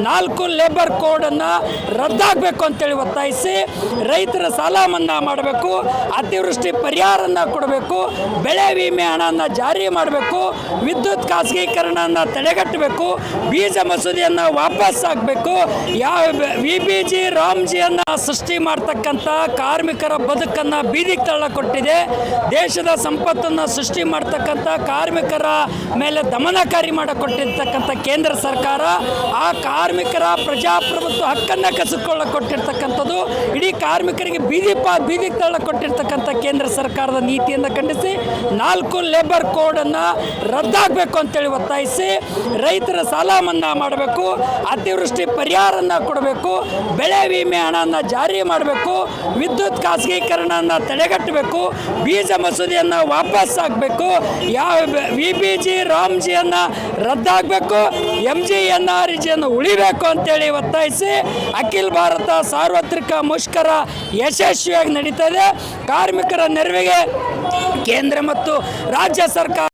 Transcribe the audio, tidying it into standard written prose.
4 labour ಕೋಡನ್ನು ರದ್ದಾಗಬೇಕು ಅಂತೇಳಿ ಒತ್ತಾಯಿಸಿ ರೈತರ ಸಾಲ ಮನ್ನಾ ಮಾಡಬೇಕು, ಅತಿವೃಷ್ಟಿ ಪರಿಹಾರನ ಕೊಡಬೇಕು, ಬೆಳೆ ವಿಮೆ ಹಣವನ್ನು ಜಾರಿ ಮಾಡಬೇಕು, ವಿದ್ಯುತ್ ಖಾಸಗೀಕರಣವನ್ನು ತಡೆಗಟ್ಟಬೇಕು, ಬೀಜ ಮಸೂದೆಯನ್ನು ವಾಪಸ್ ಆಗಬೇಕು. ಯಾವ VBG ರಾಮ್ಜಿಯನ್ನು ಸೃಷ್ಟಿ ಮಾಡ್ತಕ್ಕಂಥ ಕಾರ್ಮಿಕರ ಬದುಕನ್ನು ಬೀದಿಗೆ ತಳ್ಳಕೊಟ್ಟಿದೆ. ದೇಶದ ಸಂಪತ್ತನ್ನು ಸೃಷ್ಟಿ ಮಾಡ್ತಕ್ಕಂಥ ಕಾರ್ಮಿಕರ ಮೇಲೆ ದಮನಕಾರಿ ಮಾಡಿಕೊಟ್ಟಿರ್ತಕ್ಕಂಥ ಕೇಂದ್ರ ಸರ್ಕಾರ ಆ ಕಾರ್ಮಿಕರ ಪ್ರಜಾಪ್ರಭುತ್ವ ಹಕ್ಕನ್ನು ಕಸಿದುಕೊಳ್ಳಕೊಟ್ಟಿರ್ತಕ್ಕಂಥದ್ದು. ಇಡೀ ಕಾರ್ಮಿಕರಿಗೆ ಬೀದಿಗೆ ತಳ್ಳಕೊಟ್ಟಿರ್ತಕ್ಕಂಥ ಕೇಂದ್ರ ಸರ್ಕಾರದ ನೀತಿಯನ್ನು ಖಂಡಿಸಿ 4 ಲೇಬರ್ ಕೋಡನ್ನು ರದ್ದಾಗಬೇಕು ಅಂತೇಳಿ ಒತ್ತಾಯಿಸಿ ರೈತರ ಸಾಲ ಮನ್ನಾ ಮಾಡಬೇಕು, ಅತಿವೃಷ್ಟಿ ಪರಿಹಾರನ ಕೊಡಬೇಕು, ಬೆಳೆ ವಿಮೆ ಹಣವನ್ನು ಜಾರಿ ಮಾಡಬೇಕು, ವಿದ್ಯುತ್ ಖಾಸಗೀಕರಣವನ್ನು ತಡೆಗಟ್ಟಬೇಕು, ಬೀಜ ಮಸೂದೆಯನ್ನು ವಾಪಸ್ ಆಗಬೇಕು, ಯಾವ VBG ರಾಮ್ಜಿಯನ್ನು ರದ್ದಾಗಬೇಕು, MGNRGಯನ್ನು ಉಳಿಬೇಕು ಅಂತೇಳಿ ಒತ್ತಾಯಿಸಿ ಅಖಿಲ ಭಾರತ ಸಾರ್ವತ್ರಿಕ ಮುಷ್ಕರ ಯಶಸ್ವಿಯಾಗಿ ನಡೀತದೆ. ಕಾರ್ಮಿಕರ ನೆರವಿಗೆ ಕೇಂದ್ರ ಮತ್ತು ರಾಜ್ಯ ಸರ್ಕಾರ